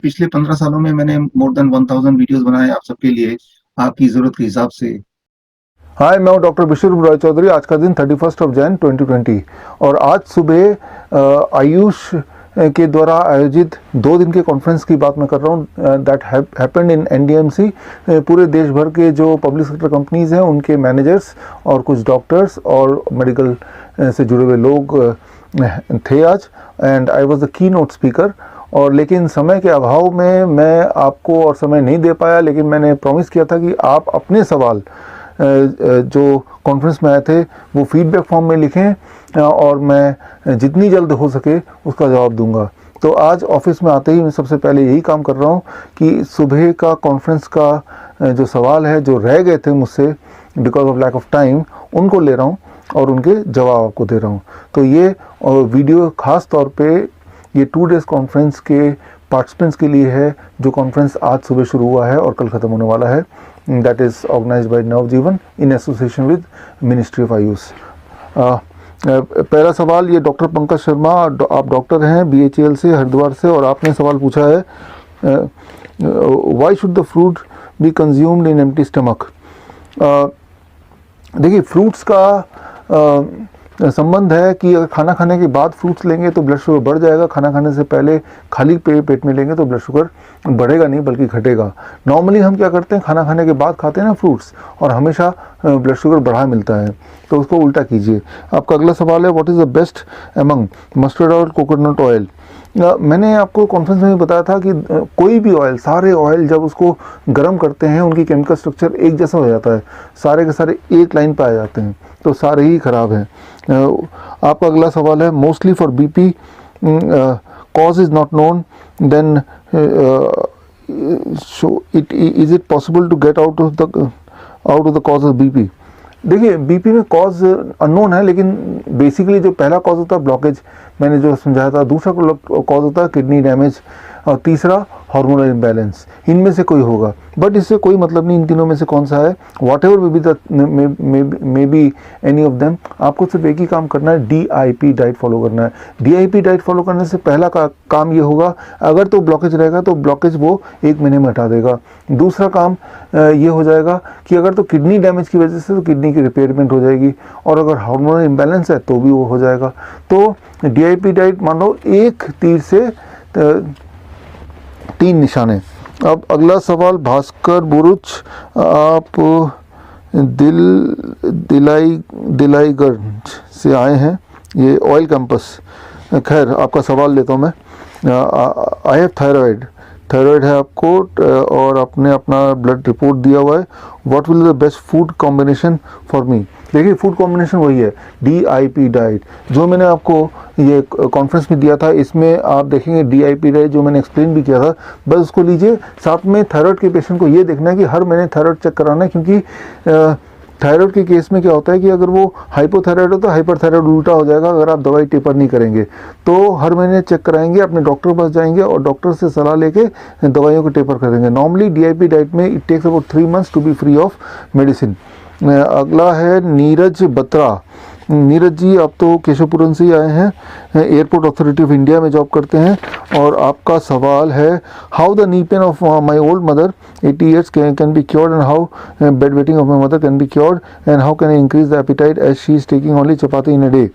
पिछले 15 सालों में मैंने मोर देन 1000 वीडियोज़ बनाए आप सबके लिए, आपकी ज़रूरत के हिसाब से। हाय, मैं हूं डॉक्टर विश्वरूप रॉय चौधरी। आज का दिन 31 जैन 2020 और आज सुबह आयुष के द्वारा आयोजित 2 दिन के कॉन्फ्रेंस की बात मैं कर रहा हूं। That happened in NDMC. पूरे देश भर के जो पब्लिक सेक्टर कंपनीज हैं उनके मैनेजर्स और कुछ डॉक्टर्स और मेडिकल से जुड़े हुए लोग थे आज, and I was the key note speaker. और लेकिन समय के अभाव में मैं आपको और समय नहीं दे पाया, लेकिन मैंने प्रॉमिस किया था कि आप अपने सवाल जो कॉन्फ्रेंस में आए थे वो फीडबैक फॉर्म में लिखें और मैं जितनी जल्द हो सके उसका जवाब दूंगा। तो आज ऑफिस में आते ही मैं सबसे पहले यही काम कर रहा हूँ कि सुबह का कॉन्फ्रेंस का जो सवाल है जो रह गए थे मुझसे because of lack of time, उनको ले रहा हूँ और उनके जवाब आपको दे रहा हूँ। तो ये वीडियो खास तौर पे ये 2 डेज कॉन्फ्रेंस के पार्टिसिपेंट्स के लिए है, जो कॉन्फ्रेंस आज सुबह शुरू हुआ है और कल ख़त्म होने वाला है। That is organised by Navjivan in association with ministry of AYUSH. पहला सवाल ये डॉक्टर पंकज शर्मा, आप डॉक्टर हैं BHEL से, हरिद्वार से, और आपने सवाल पूछा है why should the fruit be consumed in empty stomach. देखिए, फ्रूट्स का संबंध है कि अगर खाना खाने के बाद फ्रूट्स लेंगे तो ब्लड शुगर बढ़ जाएगा, खाना खाने से पहले खाली पेट में लेंगे तो ब्लड शुगर बढ़ेगा नहीं बल्कि घटेगा। नॉर्मली हम क्या करते हैं, खाना खाने के बाद खाते हैं ना फ्रूट्स, और हमेशा ब्लड शुगर बढ़ा मिलता है, तो उसको उल्टा कीजिए। आपका अगला सवाल है what is the best among mustard oil, coconut oil. मैंने आपको कॉन्फ्रेंस में बताया था कि कोई भी ऑयल, सारे ऑयल जब उसको गर्म करते हैं उनकी केमिकल स्ट्रक्चर एक जैसा हो जाता है, सारे के सारे एक लाइन पर आ जाते हैं, तो सारे ही खराब हैं। आपका अगला सवाल है mostly for BP cause is not known, then is it possible to get out of the cause of BP. देखिए, बीपी में कॉज अननोन है, लेकिन बेसिकली जो पहला कॉज होता है ब्लॉकेज, मैंने जो समझाया था। दूसरा कॉज होता है किडनी डैमेज, और तीसरा हार्मोनल इम्बैलेंस। इनमें से कोई होगा, बट इससे कोई मतलब नहीं इन तीनों में से कौन सा है। What ever may be any of them, आपको सिर्फ एक ही काम करना है, DIP डाइट फॉलो करना है। DIP डाइट फॉलो करने से पहला काम ये होगा, अगर तो ब्लॉकेज रहेगा तो ब्लॉकेज वो 1 महीने में हटा देगा। दूसरा काम ये हो जाएगा कि अगर तो किडनी डैमेज की वजह से तो किडनी की रिपेयरमेंट हो जाएगी, और अगर हार्मोनल इम्बैलेंस है तो भी वो हो जाएगा। तो DIP डाइट मान लो 1 तीर से 3 निशाने। अब अगला सवाल भास्कर बुरुच, आप दिलाईगंज से आए हैं, ये ऑयल कैंपस। खैर, आपका सवाल लेता हूँ मैं। आई हैव थायराइड है आपको, और आपने अपना ब्लड रिपोर्ट दिया हुआ है। What will the best food combination for me. देखिए, फूड कॉम्बिनेशन वही है DIP डाइट, जो मैंने आपको ये कॉन्फ्रेंस में दिया था। इसमें आप देखेंगे DIP डाइट जो मैंने एक्सप्लेन भी किया था, बस उसको लीजिए। साथ में थायराइड के पेशेंट को ये देखना है कि हर महीने थायराइड चेक कराना है, क्योंकि थायराइड के केस में क्या होता है कि अगर वो हाइपोथायराइड हो तो हाइपरथायराइड उल्टा हो जाएगा अगर आप दवाई टेपर नहीं करेंगे। तो हर महीने चेक कराएंगे, अपने डॉक्टर के पास जाएंगे और डॉक्टर से सलाह लेके दवाइयों को टेपर करेंगे। नॉर्मली DIP डाइट में it takes about 3 months to be free of medicine. अगला है नीरज बत्रा। नीरज जी, आप तो केशवपुरम से ही आए हैं, एयरपोर्ट अथॉरिटी ऑफ इंडिया में जॉब करते हैं, और आपका सवाल है how the knee pain of my old mother 80 years can be cured, and how bed wetting of my mother can be cured, and how can I increase the appetite as she is taking only chapati in a day.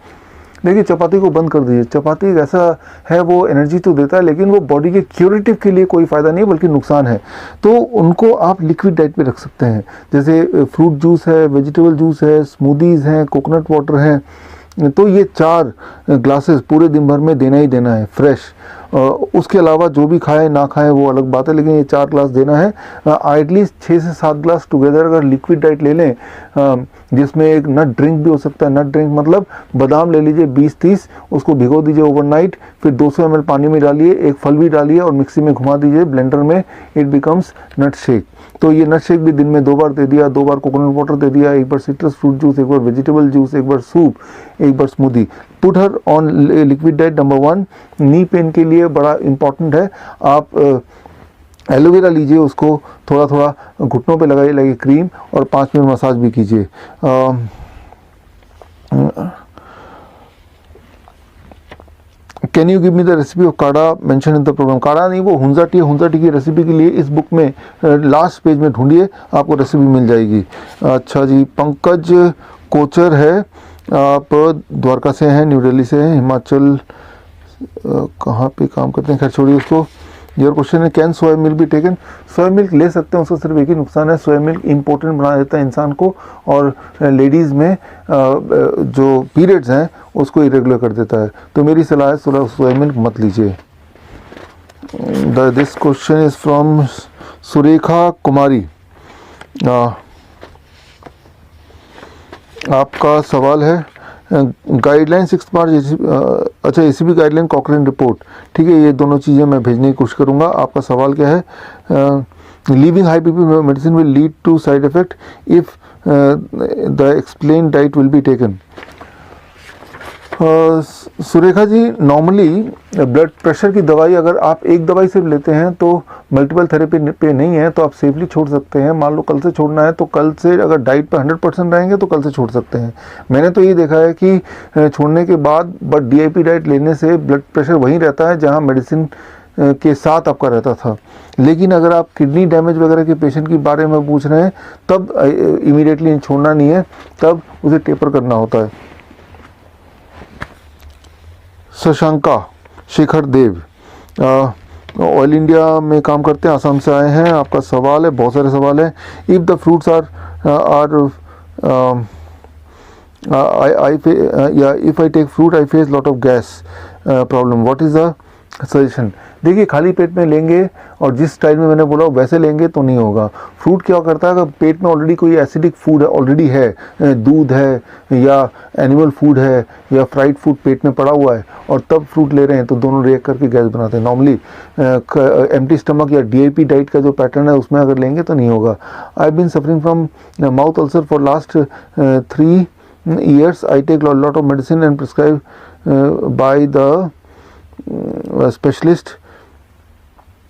देखिए, चपाती को बंद कर दीजिए। चपाती एक ऐसा है, वो एनर्जी तो देता है, लेकिन वो बॉडी के क्यूरेटिव के लिए कोई फ़ायदा नहीं बल्कि नुकसान है। तो उनको आप लिक्विड डाइट पे रख सकते हैं, जैसे फ्रूट जूस है, वेजिटेबल जूस है, स्मूदीज़ हैं, कोकोनट वाटर हैं। तो ये 4 ग्लासेस पूरे दिन भर में देना ही देना है, फ्रेश। उसके अलावा जो भी खाएं ना खाएं वो अलग बात है, लेकिन ये 4 ग्लास देना है। एटलीस्ट 6 से 7 ग्लास टुगेदर अगर लिक्विड डाइट ले लें, जिसमें एक नट ड्रिंक भी हो सकता है। नट ड्रिंक मतलब बादाम ले लीजिए 20-30, उसको भिगो दीजिए ओवरनाइट, फिर 200 ml पानी में डालिए, एक फल भी डालिए और मिक्सी में घुमा दीजिए ब्लेंडर में, इट बिकम्स नट शेक। तो ये नट शेक भी दिन में 2 बार दे दिया, 2 बार कोकोनट वाटर दे दिया, एक बार सिट्रस फ्रूट जूस, एक बार वेजिटेबल जूस, एक बार सूप, एक बार smoothie. Put her on liquid diet. Number 1 knee pain के लिए बड़ा इंपॉर्टेंट है। आप एलोवेरा लीजिए, उसको थोड़ा थोड़ा घुटनों पे लगाइए क्रीम, और 5 मिनट मसाज भी कीजिए। Can you give me the recipe of काढ़ा मेंशन इन द प्रोग्राम। काढ़ा नहीं, वो हुंजा टी की रेसिपी के लिए इस बुक में लास्ट पेज में ढूंढिए, आपको रेसिपी मिल जाएगी। अच्छा जी, पंकज कोचर है, आप द्वारका से हैं, न्यू दिल्ली से हैं, हिमाचल कहाँ पे काम करते हैं, खैर छोड़िए उसको। योर क्वेश्चन है कैन सोया मिल्क भी टेकन। सोया मिल्क ले सकते हैं, उसका सिर्फ एक ही नुकसान है, सोया मिल्क इम्पोर्टेंट बना देता है इंसान को, और लेडीज़ में जो पीरियड्स हैं उसको इरेगुलर कर देता है। तो मेरी सलाह है सोया मिल्क मत लीजिए। This question is from Surekha Kumari. आपका सवाल है गाइडलाइन 6 मार्च, अच्छा एसीबी गाइडलाइन कॉकरेन रिपोर्ट, ठीक है, ये दोनों चीज़ें मैं भेजने की कोशिश करूँगा। आपका सवाल क्या है, leaving high BP medicine will lead to side effect if the explain diet will be taken. Surekha ji, normally blood pressure की दवाई अगर आप एक दवाई सिर्फ लेते हैं तो मल्टीपल थेरेपी पे नहीं है तो आप सेफली छोड़ सकते हैं। मान लो कल से छोड़ना है तो कल से, अगर डाइट पे 100% रहेंगे तो कल से छोड़ सकते हैं। मैंने तो ये देखा है कि छोड़ने के बाद बट DIP डाइट लेने से ब्लड प्रेशर वहीं रहता है जहाँ मेडिसिन के साथ आपका रहता था। लेकिन अगर आप किडनी डैमेज वगैरह के पेशेंट के बारे में पूछ रहे हैं तब इमीडिएटली छोड़ना नहीं है, तब उसे टेपर करना होता है। शशांका शेखर देव, ऑयल इंडिया में काम करते हैं, आसाम से आए हैं। आपका सवाल है, बहुत सारे सवाल हैं। If the fruits are if I take fruit I face lot of gas problem, what is the suggestion. देखिए, खाली पेट में लेंगे और जिस स्टाइल में मैंने बोला वैसे लेंगे तो नहीं होगा। फ्रूट क्या करता है, अगर पेट में ऑलरेडी कोई एसिडिक फूड ऑलरेडी है, दूध है या एनिमल फूड है या फ्राइड फूड पेट में पड़ा हुआ है और तब फ्रूट ले रहे हैं तो दोनों रिएक्ट करके गैस बनाते हैं। नॉर्मली एम्प्टी स्टमक या DIP डाइट का जो पैटर्न है उसमें अगर लेंगे तो नहीं होगा। I have been suffering from mouth ulcer for last 3 years. I take a lot of medicine and prescribed by the specialist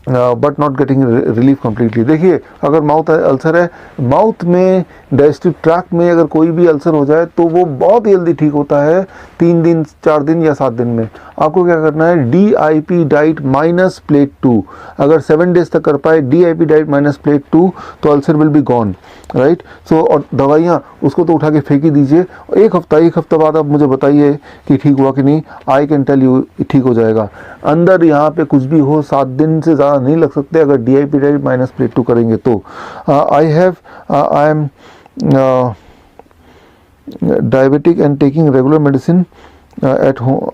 but not getting relief completely. देखिए, अगर माउथ अल्सर है, माउथ में डाइजेस्टिव ट्रैक्ट में अगर कोई भी ulcer हो जाए तो वो बहुत ही जल्दी ठीक होता है, 3 दिन 4 दिन या 7 दिन में। आपको क्या करना है, DIP डाइट माइनस प्लेट 2, अगर 7 डेज तक कर पाए DIP डाइट माइनस प्लेट 2 तो ulcer will be gone, right. So और दवाइयाँ उसको तो उठा के फेंक ही दीजिए। एक हफ्ता बाद आप मुझे बताइए कि ठीक हुआ कि नहीं, आई कैन टेल यू ठीक हो जाएगा। अंदर यहाँ पे कुछ भी हो, 7 दिन से ज़्यादा नहीं लग सकते अगर DIP डाइट माइनस प्लेट 2 करेंगे तो। I am diabetic and taking regular medicine at home.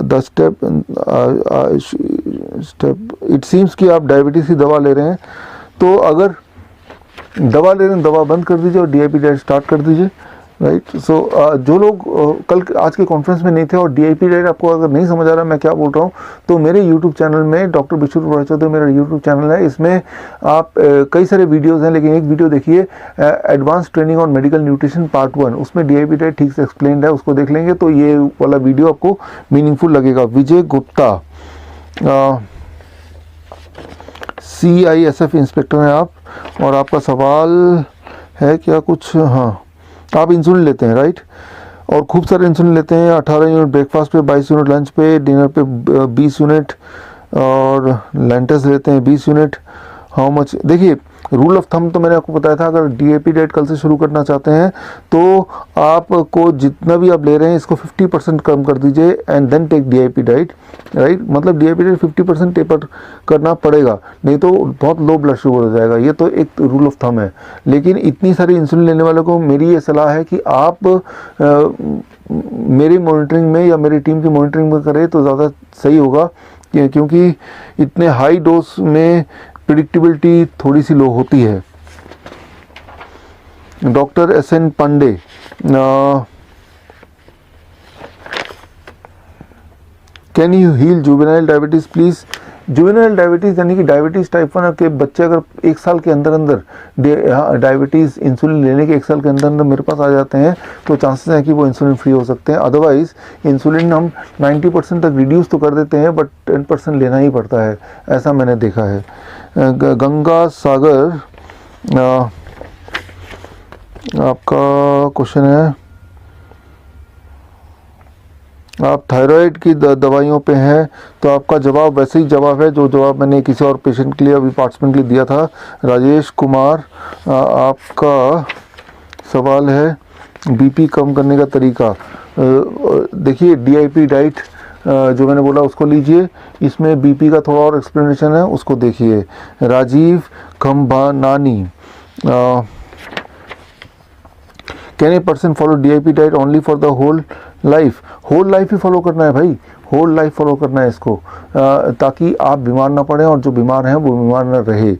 The step it seems कि आप डायबिटीज़ की दवा ले रहे हैं, तो अगर दवा ले रहे हैं दवा बंद कर दीजिए और DIP डाइट स्टार्ट कर दीजिए, राइट। सो जो लोग कल आज के कॉन्फ्रेंस में नहीं थे और DIP डाइट आपको अगर नहीं समझ आ रहा मैं क्या बोल रहा हूँ, तो मेरे यूट्यूब चैनल में डॉक्टर विश्व चौधरी मेरा यूट्यूब चैनल है, इसमें आप कई सारे वीडियोज़ हैं, लेकिन एक वीडियो देखिए advance training on medical nutrition part 1, उसमें DIP डाइट ठीक से एक्सप्लेन्ड है, उसको देख लेंगे तो ये वाला वीडियो आपको मीनिंगफुल लगेगा। विजय गुप्ता, CISF इंस्पेक्टर हैं आप, और आपका सवाल है क्या कुछ, हाँ, आप इंसुलिन लेते हैं, राइट, और खूब सारे इंसुलिन लेते हैं, 18 यूनिट ब्रेकफास्ट पे, 22 यूनिट लंच पे, डिनर पे 20 यूनिट, और लेंटस लेते हैं 20 यूनिट। हाउ मच, देखिए रूल ऑफ थंब तो मैंने आपको बताया था, अगर DIP डाइट कल से शुरू करना चाहते हैं तो आपको जितना भी आप ले रहे हैं इसको 50% कम कर दीजिए and then take DIP diet, right. मतलब DIP डाइट 50% टेपर करना पड़ेगा, नहीं तो बहुत लो ब्लड शुगर हो जाएगा। ये तो एक रूल ऑफ थंब है। लेकिन इतनी सारी इंसुलिन लेने वालों को मेरी ये सलाह है कि आप मेरी मॉनिटरिंग में या मेरी टीम की मॉनिटरिंग में करें तो ज़्यादा सही होगा, क्योंकि इतने हाई डोज में प्रिडिक्टेबिलिटी थोड़ी सी लो होती है। Doctor SN Pandey, can you heal juvenile diabetes please. Juvenile diabetes यानी कि डायबिटीज़ टाइप 1 के बच्चे अगर 1 साल के अंदर डायबिटीज़ इंसुलिन लेने के 1 साल के अंदर मेरे पास आ जाते हैं तो चांसेस हैं कि वो इंसुलिन फ्री हो सकते हैं। अदरवाइज़ इंसुलिन हम 90% तक रिड्यूस तो कर देते हैं बट 10% लेना ही पड़ता है, ऐसा मैंने देखा है। गंगा सागर, आपका क्वेश्चन है, आप थायराइड की दवाइयों पे हैं, तो आपका जवाब वैसे ही जवाब है जो जवाब मैंने किसी और पेशेंट के लिए अभी पार्टिसिपेंट के लिए दिया था। राजेश कुमार, आपका सवाल है बीपी कम करने का तरीका। देखिए DIP डाइट जो मैंने बोला उसको लीजिए, इसमें बीपी का थोड़ा और एक्सप्लेनेशन है, उसको देखिए। Rajiv Khambanani, can a person follow DIP diet only for the whole life? Whole life ही फॉलो करना है भाई, होल लाइफ फॉलो करना है इसको, ताकि आप बीमार ना पड़े और जो बीमार हैं वो बीमार ना रहे।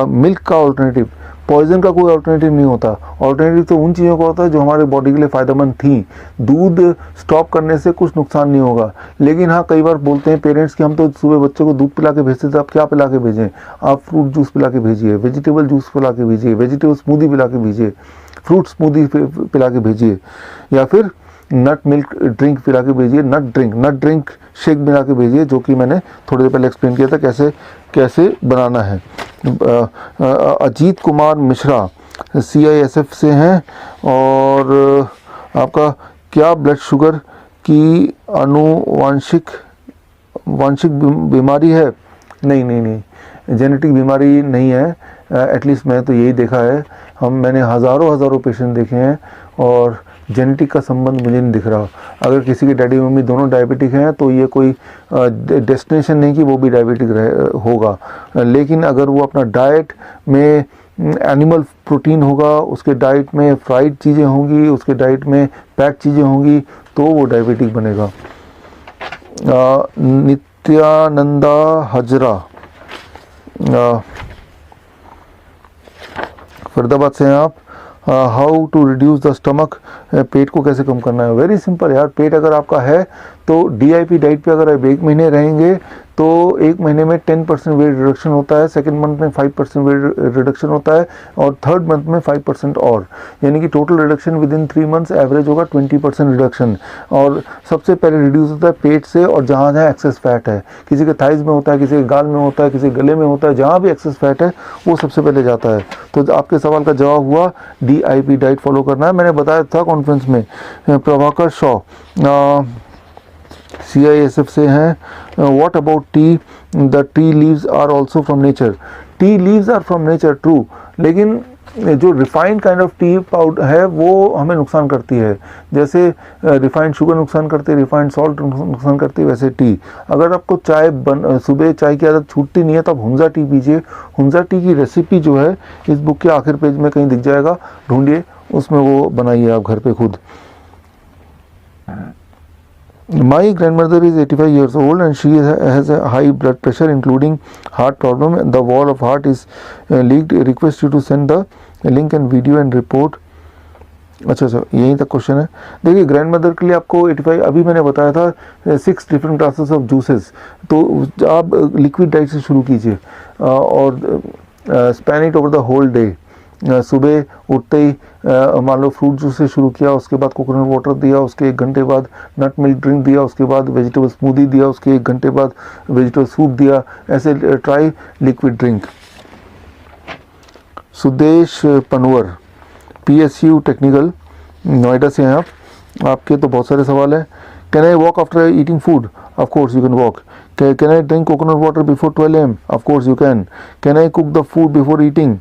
मिल्क का ऑल्टरनेटिव, पॉइजन का कोई ऑल्टरनेटिव नहीं होता। ऑल्टरनेटिव तो उन चीज़ों का होता है जो हमारे बॉडी के लिए फ़ायदेमंद थी। दूध स्टॉप करने से कुछ नुकसान नहीं होगा, लेकिन हाँ कई बार बोलते हैं पेरेंट्स कि हम तो सुबह बच्चों को दूध पिला के भेजते थे, आप क्या पिला के भेजें? आप फ्रूट जूस पिला के भेजिए, वेजिटेबल जूस पिला के भेजिए, वेजिटेबल स्मूदी पिला के भेजिए, फ्रूट स्मूदी पिला के भेजिए, या फिर नट मिल्क ड्रिंक पिला के भेजिए, नट ड्रिंक शेक बना के भेजिए, जो कि मैंने थोड़ी देर पहले एक्सप्लेन किया था कैसे कैसे बनाना है। अजीत कुमार मिश्रा CISF से हैं, और आपका क्या ब्लड शुगर की वांशिक बीमारी है? नहीं, जेनेटिक बीमारी नहीं है। एटलीस्ट मैं तो यही देखा है, मैंने हज़ारों पेशेंट देखे हैं और जेनेटिक का संबंध मुझे नहीं दिख रहा। अगर किसी के डैडी मम्मी दोनों डायबिटिक हैं तो ये कोई डेस्टिनेशन नहीं कि वो भी डायबिटिक होगा, लेकिन अगर वो अपना डाइट में एनिमल प्रोटीन होगा, उसके डाइट में फ्राइड चीज़ें होंगी, उसके डाइट में पैक चीज़ें होंगी, तो वो डायबिटिक बनेगा। नित्यानंदा हजरा फरीदाबाद से हैं आप। How to reduce the stomach, पेट को कैसे कम करना है? वेरी सिंपल यार, पेट अगर आपका है तो DIP डाइट पे अगर आप 1 महीने रहेंगे तो 1 महीने में 10% वेट रिडक्शन होता है, सेकंड मंथ में 5% वेट रिडक्शन होता है, और थर्ड मंथ में 5% और, यानी कि total reduction with in 3 months average होगा 20% रिडक्शन। और सबसे पहले रिड्यूस होता है पेट से, और जहाँ जहाँ एक्सेस फैट है, किसी के थाइज में होता है, किसी के गाल में होता है, किसी के गले में होता है, जहाँ भी एक्सेस फैट है वो सबसे पहले जाता है। तो आपके सवाल का जवाब हुआ DIP डाइट फॉलो करना है। मैंने बताया था कॉन्फ्रेंस में। प्रभाकर शॉ CISF से हैं। What about tea? The tea leaves are also from nature. Tea leaves are from nature, true, लेकिन जो refined kind of tea powder है वो हमें नुकसान करती है। जैसे रिफाइंड शुगर नुकसान करती है, रिफाइंड सॉल्ट नुकसान करती है, वैसे टी। अगर आपको सुबह चाय की आदत छूटती नहीं है तो आप हुंजा टी पीजिए। हुंजा टी की रेसिपी जो है इस बुक के आखिर पेज में कहीं दिख जाएगा, ढूंढिए, उसमें वो बनाइए आप घर पे खुद। My grandmother is 85 years old and she has a high blood pressure including heart problem. The wall of heart is leaked. Request you to send the link and video and report. अच्छा, यहीं तक question है। देखिए grandmother के लिए आपको 85, अभी मैंने बताया था 6 डिफरेंट क्लासेस ऑफ जूसेस, तो आप लिक्विड डाइट से शुरू कीजिए और span it over the whole day. सुबह उठते ही मान लो फ्रूट जूस से शुरू किया, उसके बाद कोकोनट वाटर दिया, उसके 1 घंटे बाद नट मिल्क ड्रिंक दिया, उसके बाद वेजिटेबल स्मूदी दिया, उसके 1 घंटे बाद वेजिटेबल सूप दिया, ऐसे try liquid drink. Sudesh Panwar PSU technical Noida से हैं आप। आपके तो बहुत सारे सवाल हैं। Can I walk after eating food? Of course you can walk. Can I drink coconut water before 12 AM? Of course you can. Can I cook the food before eating?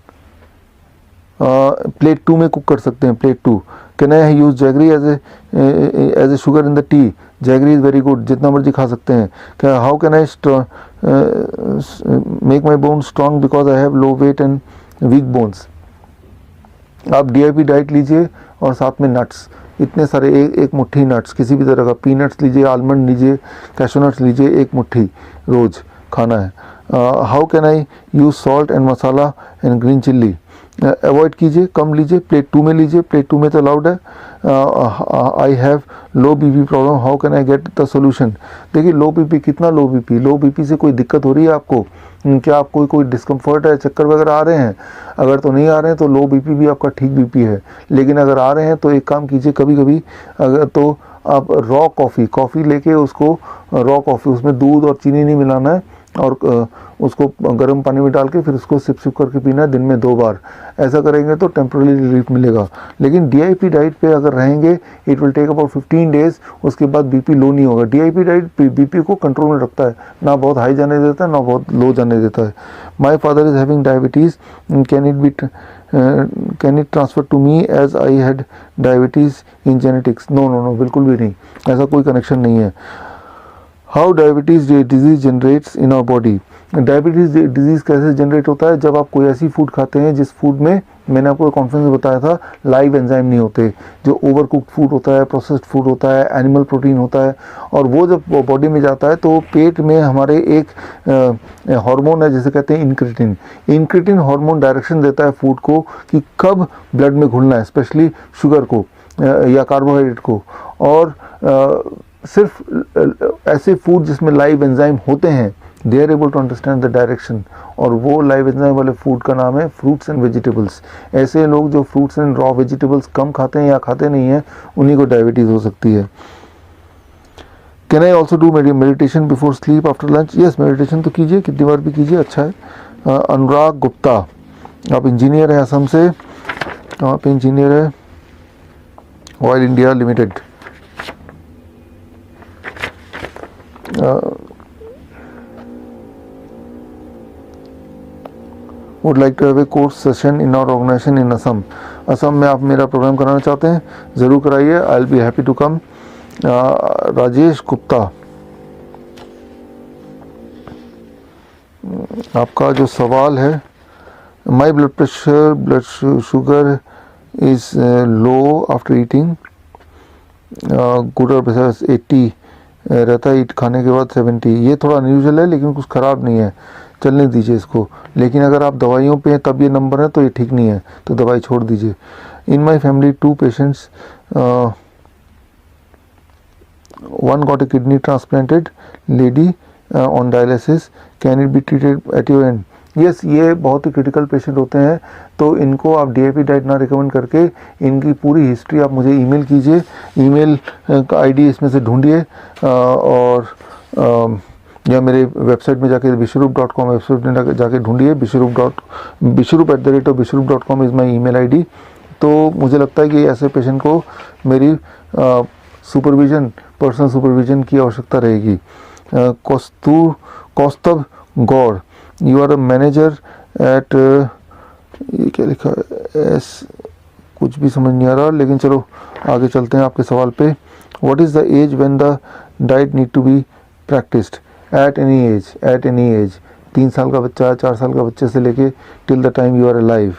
Plate 2 में कुक कर सकते हैं, plate 2। Can I use jaggery as a sugar in the T? Jaggery is very good, जितना मर्जी खा सकते हैं। How can I make my bone strong because I have low weight and weak bones? आप DIP diet लीजिए और साथ में नट्स, इतने सारे, एक मुट्ठी नट्स, किसी भी तरह का, पीनट्स लीजिए, आलमंड लीजिए, कैशू नट्स लीजिए, 1 मुट्ठी रोज़ खाना है। How can I use salt and masala and green chilli? Avoid कीजिए, कम लीजिए, प्लेट 2 में लीजिए, प्लेट 2 में तो अलाउड है। आई have low BP problem, how can I get the solution? देखिए लो BP, कितना लो BP? लो BP से कोई दिक्कत हो रही है आपको? क्या आपको कोई डिस्कम्फर्ट है, चक्कर वगैरह आ रहे हैं? अगर तो नहीं आ रहे हैं तो लो BP भी आपका ठीक BP है। लेकिन अगर आ रहे हैं तो एक काम कीजिए, कभी कभी अगर तो आप रॉ कॉफ़ी लेके उसको, रॉ कॉफ़ी, उसमें दूध और चीनी नहीं मिलाना है, और उसको गर्म पानी में डाल के फिर उसको सिप सिप करके पीना है दिन में 2 बार। ऐसा करेंगे तो टेम्पररी रिलीफ मिलेगा। लेकिन DIP डाइट पे अगर रहेंगे it will take about 15 days, उसके बाद BP लो नहीं होगा। DIP डाइट BP को कंट्रोल में रखता है, ना बहुत हाई जाने देता है ना बहुत लो जाने देता है। My father is having diabetes, can it transfer to me as I had diabetes in genetics? No no no, बिल्कुल भी नहीं, ऐसा कोई कनेक्शन नहीं है। How diabetes disease generates in our body? Diabetes disease कैसे जनरेट होता है? जब आप कोई ऐसी फूड खाते हैं जिस फूड में, मैंने आपको कॉन्फ्रेंस में बताया था, लाइव एंजाइम नहीं होते, जो ओवर कुक्ड फूड होता है, प्रोसेस्ड फूड होता है, एनिमल प्रोटीन होता है, और वो जब बॉडी में जाता है तो पेट में हमारे एक हार्मोन है जिसे कहते हैं इंक्रेटिन। इंक्रेटिन हार्मोन डायरेक्शन देता है फूड को कि कब ब्लड में घुलना है, स्पेशली शुगर को या कार्बोहाइड्रेट को। और सिर्फ ऐसे फूड जिसमें लाइव एंजाइम होते हैं, they are able to understand the direction, और वो लाइव एंजाइम वाले फूड का नाम है फ्रूट्स एंड वेजिटेबल्स। ऐसे लोग जो फ्रूट्स एंड रॉ वेजिटेबल्स कम खाते हैं या खाते नहीं हैं, उन्हीं को डायबिटीज़ हो सकती है। Can I also do meditation before sleep after lunch? Yes, meditation तो कीजिए, कितनी बार भी कीजिए, अच्छा है। अनुराग गुप्ता, आप इंजीनियर हैं असम से, कहाँ पे इंजीनियर है? Oil India limited. Would like to have a course session in our organisation in Assam. Assam में आप मेरा प्रोग्राम कराना चाहते हैं, ज़रूर कराइए, I will be happy to come. Rajesh Gupta, आपका जो सवाल है, my blood pressure, blood sugar is low after eating, good और प्रेशर 80 रहता है, ईट खाने के बाद 70। ये थोड़ा अनयूजुअल है लेकिन कुछ ख़राब नहीं है, चलने दीजिए इसको। लेकिन अगर आप दवाइयों पे हैं तब ये नंबर है तो ये ठीक नहीं है, तो दवाई छोड़ दीजिए। In my family 2 patients, one got a kidney transplanted, lady on dialysis, can it be treated at your end? Yes, ये बहुत ही क्रिटिकल पेशेंट होते हैं, तो इनको आप DIP डाइट ना रिकमेंड करके इनकी पूरी हिस्ट्री आप मुझे ईमेल कीजिए। ईमेल का ID इसमें से ढूंढिए, और या मेरे वेबसाइट में जाके विश्वरूप.com वेबसाइट में जाके ढूंढिए, विश्वरूप@विश्वरूप.com इज़ माई email ID। तो मुझे लगता है कि ऐसे पेशेंट को मेरी सुपरविज़न, पर्सनल सुपरविज़न की आवश्यकता रहेगी। Kaustubh Gaur, you are a manager at, ये क्या लिखा है, एस कुछ भी समझ नहीं आ रहा, लेकिन चलो आगे चलते हैं आपके सवाल पे। What is the age when the diet need to be practised? At any age, at any age. 3 साल का बच्चा, 4 साल का बच्चे से लेके till the time you are alive.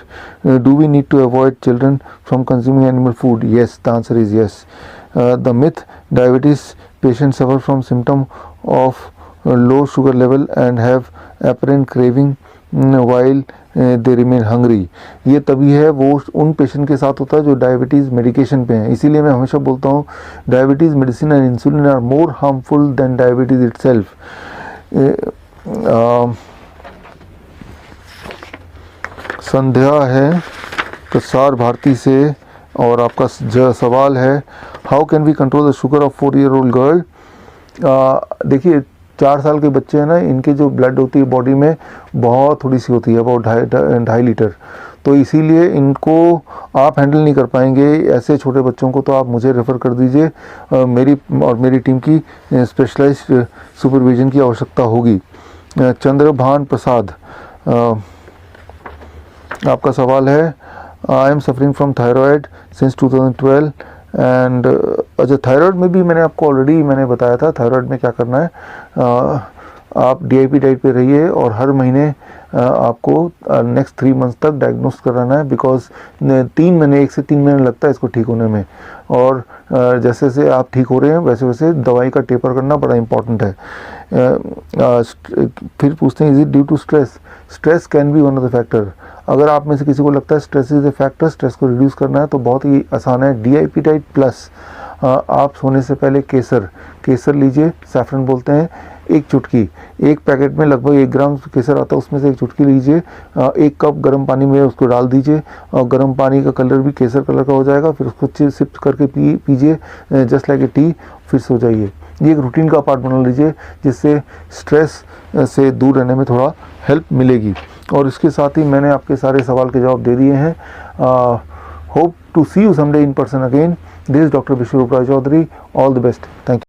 Do we need to avoid children from consuming animal food? Yes, the answer is yes. The myth, diabetes patient suffer from symptom of low sugar level and have apparent craving while they remain hungry। ये तभी है, वो उन patient के साथ होता है जो डायबिटीज़ मेडिकेशन पे हैं। इसीलिए मैं हमेशा बोलता हूँ diabetes medicine and insulin are more harmful than diabetes itself. Sandhya है प्रसार भारती से, और आपका सवाल है how can we control the sugar of 4-year-old girl? देखिए, 4 साल के बच्चे हैं ना, इनके जो ब्लड होती है बॉडी में बहुत थोड़ी सी होती है, अबाउट 2.5 लीटर, तो इसीलिए इनको आप हैंडल नहीं कर पाएंगे। ऐसे छोटे बच्चों को तो आप मुझे रेफ़र कर दीजिए, मेरी और मेरी टीम की स्पेशलाइज्ड सुपरविजन की आवश्यकता होगी। चंद्रभान प्रसाद, आपका सवाल है I am suffering from thyroid since 2012 and अच्छा, थायराइड में भी मैंने आपको ऑलरेडी बताया था थायराइड में क्या करना है। आप DIP डाइट पे रहिए और हर महीने आपको नेक्स्ट 3 मंथ्स तक डायग्नोस कराना है, बिकॉज 3 महीने, 1 से 3 महीने लगता है इसको ठीक होने में, और जैसे जैसे आप ठीक हो रहे हैं वैसे वैसे दवाई का टेपर करना बड़ा इंपॉर्टेंट है। फिर पूछते हैं is it due to stress? Stress can be one of the factor. अगर आप में से किसी को लगता है stress is a factor, stress को रिड्यूस करना है, तो बहुत ही आसान है। DIP डाइट प्लस आप सोने से पहले केसर लीजिए, सैफरन बोलते हैं, 1 चुटकी, 1 पैकेट में लगभग 1 ग्राम केसर आता है, उसमें से 1 चुटकी लीजिए, 1 कप गर्म पानी में उसको डाल दीजिए, और गर्म पानी का कलर भी केसर कलर का हो जाएगा, फिर उसको सिप करके पीजिए जस्ट लाइक ए टी, फिर सो जाइए। ये एक रूटीन का पार्ट बना लीजिए, जिससे स्ट्रेस से दूर रहने में थोड़ा हेल्प मिलेगी। और इसके साथ ही मैंने आपके सारे सवाल के जवाब दे दिए हैं। Hope to see you someday in person again. This is doctor Vishwaroop Roy Chaudhary. All the best. Thank you.